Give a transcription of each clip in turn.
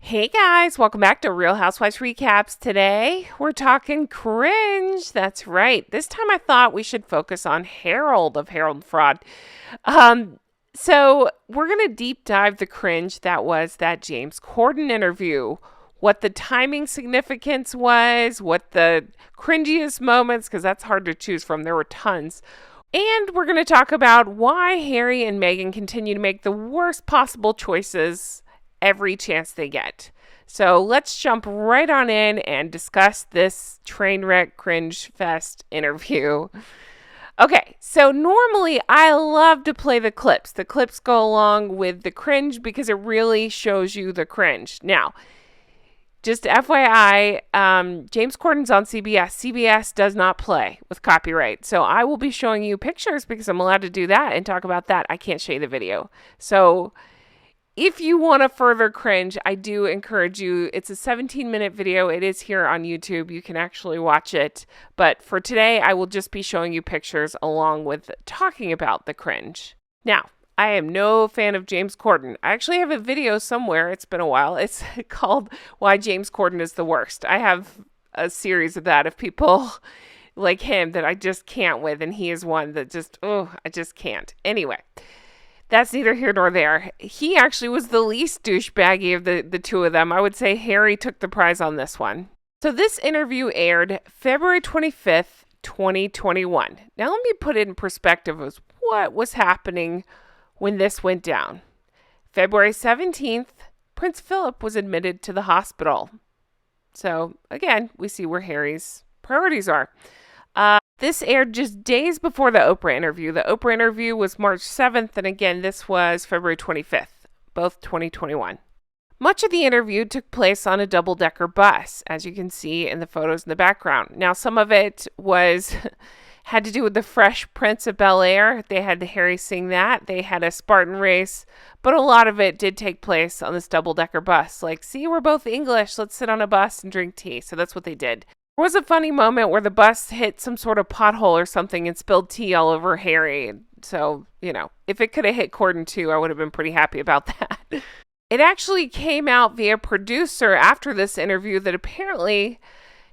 Hey guys, welcome back to Real Housewives Recaps. Today we're talking cringe. That's right. This time I thought we should focus on Harold of Harold Fraud. So we're going to deep dive the cringe that was that James Corden interview, what the timing significance was, what the cringiest moments, because that's hard to choose from. There were tons. And we're going to talk about why Harry and Meghan continue to make the worst possible choices every chance they get. So let's jump right on in and discuss this train wreck cringe fest interview. Okay, so normally I love to play the clips. The clips go along with the cringe because it really shows you the cringe. Now, just FYI, James Corden's on CBS. CBS does not play with copyright. So I will be showing you pictures because I'm allowed to do that and talk about that. I can't show you the video. So if you want a further cringe, I do encourage you. It's a 17-minute video. It is here on YouTube. You can actually watch it. But for today, I will just be showing you pictures along with talking about the cringe. Now, I am no fan of James Corden. I actually have a video somewhere. It's been a while. It's called Why James Corden is the Worst. I have a series of that of people like him that I just can't with. And he is one that I just can't. Anyway. That's neither here nor there. He actually was the least douchebaggy of the two of them. I would say Harry took the prize on this one. So this interview aired February 25th, 2021. Now let me put it in perspective as what was happening when this went down. February 17th, Prince Philip was admitted to the hospital. So again, we see where Harry's priorities are. This aired just days before the Oprah interview. The Oprah interview was March 7th, and again, this was February 25th, both 2021. Much of the interview took place on a double-decker bus, as you can see in the photos in the background. Now, some of it had to do with the Fresh Prince of Bel-Air. They had Harry sing that. They had a Spartan race, but a lot of it did take place on this double-decker bus. Like, see, we're both English. Let's sit on a bus and drink tea. So that's what they did. There was a funny moment where the bus hit some sort of pothole or something and spilled tea all over Harry. So, if it could have hit Corden too, I would have been pretty happy about that. It actually came out via producer after this interview that apparently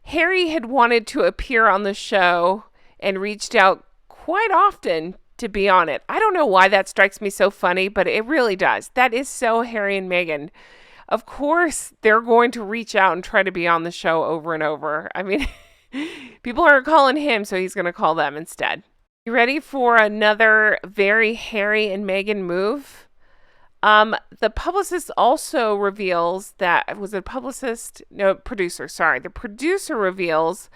Harry had wanted to appear on the show and reached out quite often to be on it. I don't know why that strikes me so funny, but it really does. That is so Harry and Meghan. Of course, they're going to reach out and try to be on the show over and over. I mean, people aren't calling him, so he's going to call them instead. You ready for another very Harry and Meghan move? The publicist also reveals that, was it a publicist? No, producer, sorry. The producer reveals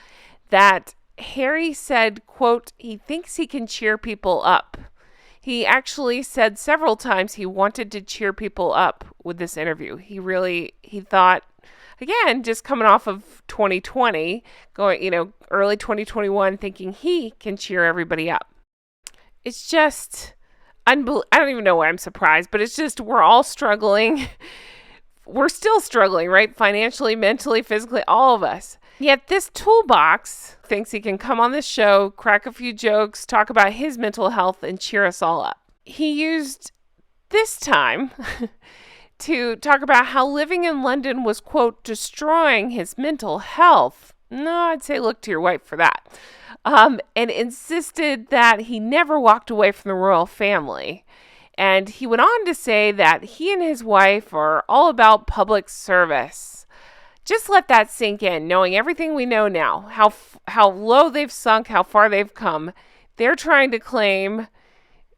that Harry said, quote, he thinks he can cheer people up. He actually said several times he wanted to cheer people up with this interview. He thought, again, just coming off of 2020, early 2021, thinking he can cheer everybody up. It's just I don't even know why I'm surprised, but it's just we're all struggling. We're still struggling, right? Financially, mentally, physically, all of us. Yet this toolbox thinks he can come on this show, crack a few jokes, talk about his mental health, and cheer us all up. He used this time to talk about how living in London was, quote, destroying his mental health. No, I'd say look to your wife for that. And insisted that he never walked away from the royal family. And he went on to say that he and his wife are all about public service. Just let that sink in, knowing everything we know now, how low they've sunk, how far they've come. They're trying to claim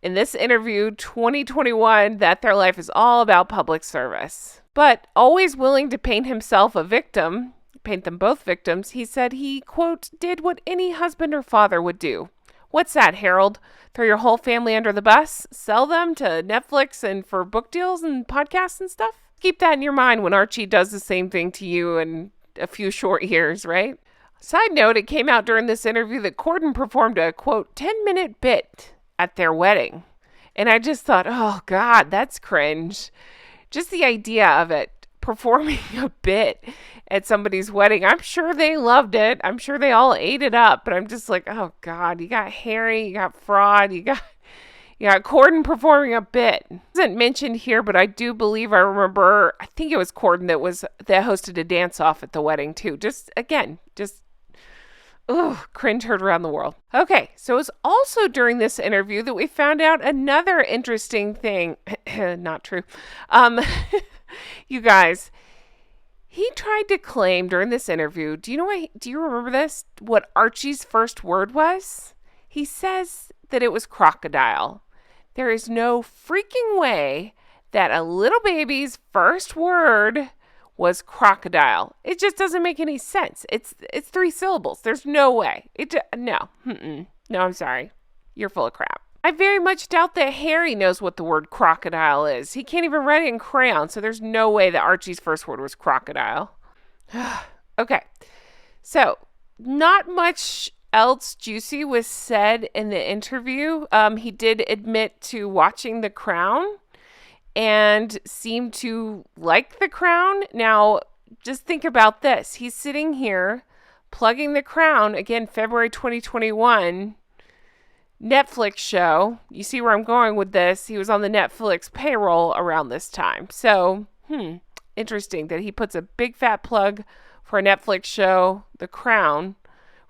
in this interview, 2021, that their life is all about public service. But always willing to paint himself a victim, paint them both victims, he said he, quote, did what any husband or father would do. What's that, Harold? Throw your whole family under the bus? Sell them to Netflix and for book deals and podcasts and stuff? Keep that in your mind when Archie does the same thing to you in a few short years, right? Side note, it came out during this interview that Corden performed a, quote, 10-minute bit at their wedding. And I just thought, oh, God, that's cringe. Just the idea of it, performing a bit at somebody's wedding. I'm sure they loved it. I'm sure they all ate it up. But I'm just like, oh, God, you got Harry, you got Fraud, you got Yeah, Corden performing a bit. Isn't mentioned here, but I do believe I remember. I think it was Corden that hosted a dance off at the wedding too. Just again, cringe heard around the world. Okay, so it was also during this interview that we found out another interesting thing. Not true. Um, you guys, he tried to claim during this interview. Do you remember this? What Archie's first word was? He says that it was crocodile. There is no freaking way that a little baby's first word was crocodile. It just doesn't make any sense. It's 3 syllables. There's no way. No. No, I'm sorry. You're full of crap. I very much doubt that Harry knows what the word crocodile is. He can't even write it in crayon, so there's no way that Archie's first word was crocodile. Okay. So, not much else juicy was said in the interview. He did admit to watching The Crown and seemed to like The Crown. Now, just think about this. He's sitting here plugging The Crown, again, February 2021, Netflix show. You see where I'm going with this. He was on the Netflix payroll around this time. So, interesting that he puts a big fat plug for a Netflix show, The Crown,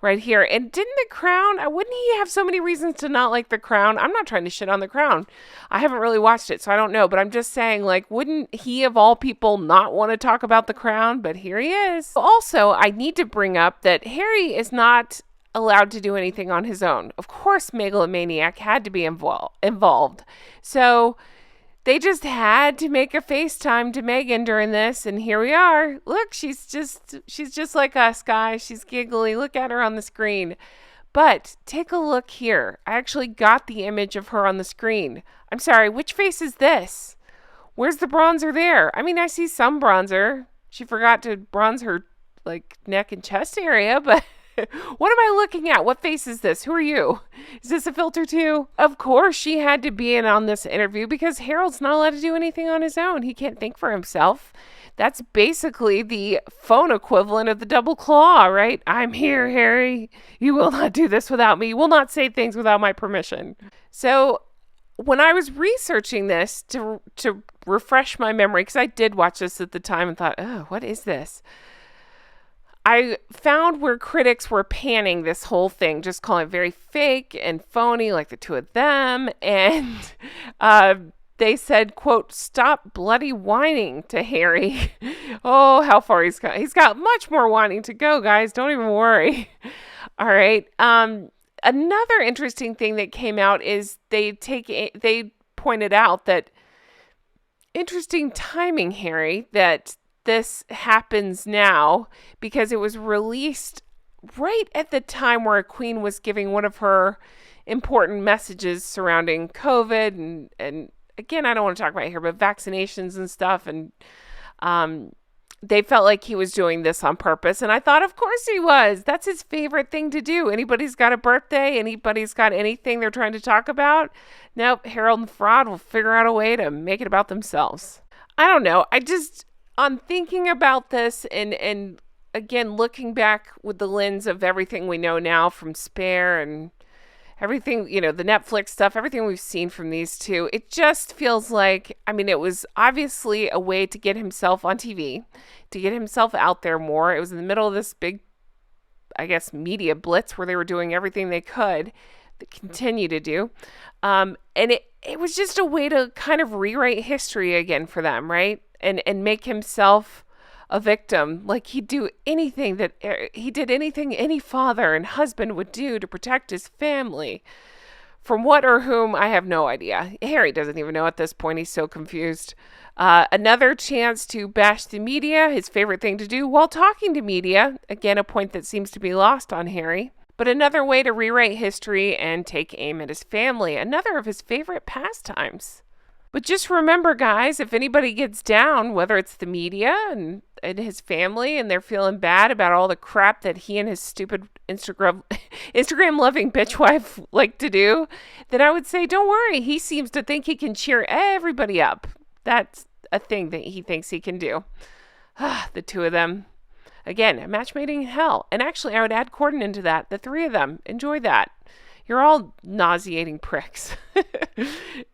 right here. And didn't The Crown, wouldn't he have so many reasons to not like The Crown? I'm not trying to shit on The Crown. I haven't really watched it, so I don't know. But I'm just saying, like, wouldn't he, of all people, not want to talk about The Crown? But here he is. Also, I need to bring up that Harry is not allowed to do anything on his own. Of course, Megalomaniac had to be involved. So they just had to make a FaceTime to Meghan during this, and here we are. Look, she's just like us, guys. She's giggly. Look at her on the screen. But take a look here. I actually got the image of her on the screen. I'm sorry, which face is this? Where's the bronzer there? I mean, I see some bronzer. She forgot to bronze her neck and chest area, but what am I looking at? What face is this? Who are you? Is this a filter too? Of course, she had to be in on this interview because Harold's not allowed to do anything on his own. He can't think for himself. That's basically the phone equivalent of the double claw, right? I'm here, Harry. You will not do this without me. You will not say things without my permission. So when I was researching this to refresh my memory, because I did watch this at the time and thought, oh, what is this? I found where critics were panning this whole thing, just calling it very fake and phony, like the two of them. And they said, quote, "Stop bloody whining" to Harry. Oh, how far he's got. He's got much more whining to go, guys. Don't even worry. All right. Another interesting thing that came out is they pointed out that interesting timing, Harry, that this happens now because it was released right at the time where a queen was giving one of her important messages surrounding COVID and again, I don't want to talk about it here, but vaccinations and stuff. And they felt like he was doing this on purpose. And I thought, of course he was. That's his favorite thing to do. Anybody's got a birthday, anybody's got anything they're trying to talk about. Nope, Harold and Fraud will figure out a way to make it about themselves. I don't know. On thinking about this and again, looking back with the lens of everything we know now from Spare and everything, the Netflix stuff, everything we've seen from these two, it just feels like, it was obviously a way to get himself on TV, to get himself out there more. It was in the middle of this big, I guess, media blitz where they were doing everything they could to continue to do. And it was just a way to kind of rewrite history again for them, right? And make himself a victim. Like he did anything any father and husband would do to protect his family. From what or whom, I have no idea. Harry doesn't even know at this point. He's so confused. Another chance to bash the media, his favorite thing to do while talking to media. Again, a point that seems to be lost on Harry. But another way to rewrite history and take aim at his family. Another of his favorite pastimes. But just remember, guys, if anybody gets down, whether it's the media and his family, and they're feeling bad about all the crap that he and his stupid Instagram-loving bitch wife like to do, then I would say, don't worry. He seems to think he can cheer everybody up. That's a thing that he thinks he can do. The two of them. Again, a match made in hell. And actually, I would add Corden into that. The three of them. Enjoy that. You're all nauseating pricks.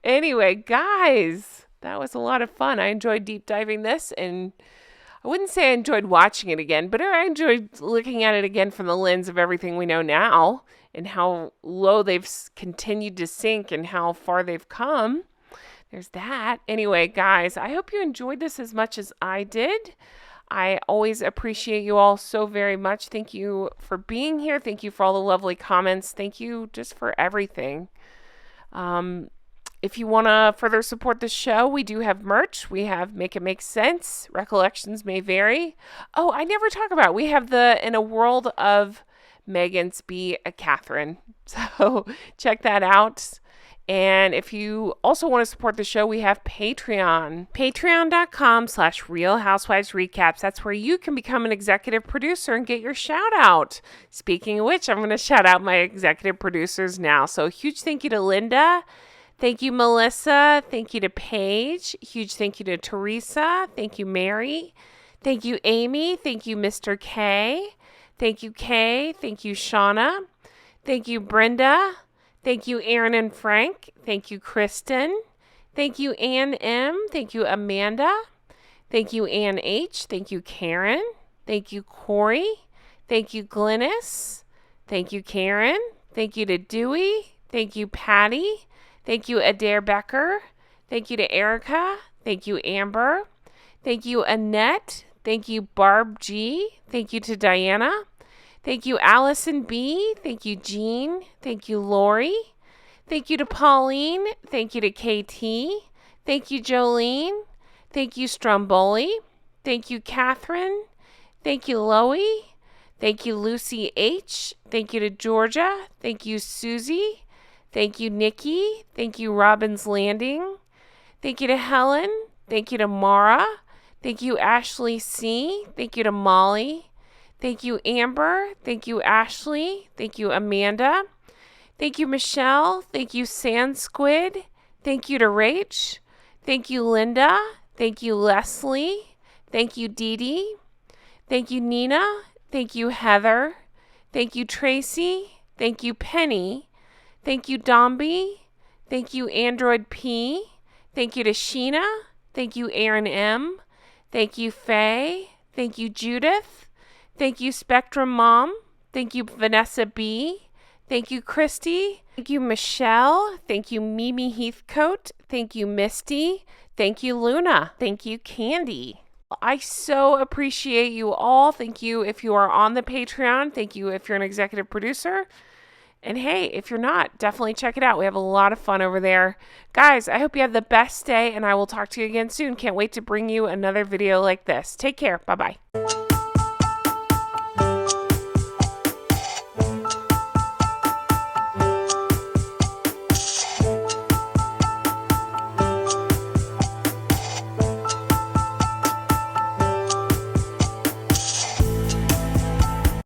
Anyway, guys, that was a lot of fun. I enjoyed deep diving this, and I wouldn't say I enjoyed watching it again, but I enjoyed looking at it again from the lens of everything we know now and how low they've continued to sink and how far they've come. There's that. Anyway, guys, I hope you enjoyed this as much as I did. I always appreciate you all so very much. Thank you for being here. Thank you for all the lovely comments. Thank you just for everything. If you want to further support the show, we do have merch. We have Make It Make Sense. Recollections May Vary. Oh, I never talk about it. We have the In a World of Meghan's Be a Catherine. So check that out. And if you also want to support the show, we have Patreon. Patreon.com/Real Housewives Recaps. That's where you can become an executive producer and get your shout out. Speaking of which, I'm going to shout out my executive producers now. So huge thank you to Linda. Thank you, Melissa. Thank you to Paige. Huge thank you to Teresa. Thank you, Mary. Thank you, Amy. Thank you, Mr. K. Thank you, Kay. Thank you, Shauna. Thank you, Brenda. Thank you, Aaron and Frank. Thank you, Kristen. Thank you, Ann M. Thank you, Amanda. Thank you, Ann H. Thank you, Karen. Thank you, Corey. Thank you, Glynis. Thank you, Karen. Thank you to Dewey. Thank you, Patty. Thank you, Adair Becker. Thank you to Erica. Thank you, Amber. Thank you, Annette. Thank you, Barb G. Thank you to Diana. Thank you, Allison B. Thank you, Jean. Thank you, Lori. Thank you to Pauline. Thank you to KT. Thank you, Jolene. Thank you, Stromboli. Thank you, Catherine. Thank you, Loie. Thank you, Lucy H. Thank you to Georgia. Thank you, Susie. Thank you, Nikki. Thank you, Robin's Landing. Thank you to Helen. Thank you to Mara. Thank you, Ashley C. Thank you to Molly. Thank you, Amber. Thank you, Ashley. Thank you, Amanda. Thank you, Michelle. Thank you, Sand Squid. Thank you to Rach. Thank you, Linda. Thank you, Leslie. Thank you, Dee Dee. Thank you, Nina. Thank you, Heather. Thank you, Tracy. Thank you, Penny. Thank you, Domby. Thank you, Android P. Thank you to Sheena. Thank you, Aaron M. Thank you, Faye. Thank you, Judith. Thank you, Spectrum Mom. Thank you, Vanessa B. Thank you, Christy. Thank you, Michelle. Thank you, Mimi Heathcote. Thank you, Misty. Thank you, Luna. Thank you, Candy. I so appreciate you all. Thank you if you are on the Patreon. Thank you if you're an executive producer. And hey, if you're not, definitely check it out. We have a lot of fun over there. Guys, I hope you have the best day, and I will talk to you again soon. Can't wait to bring you another video like this. Take care. Bye-bye.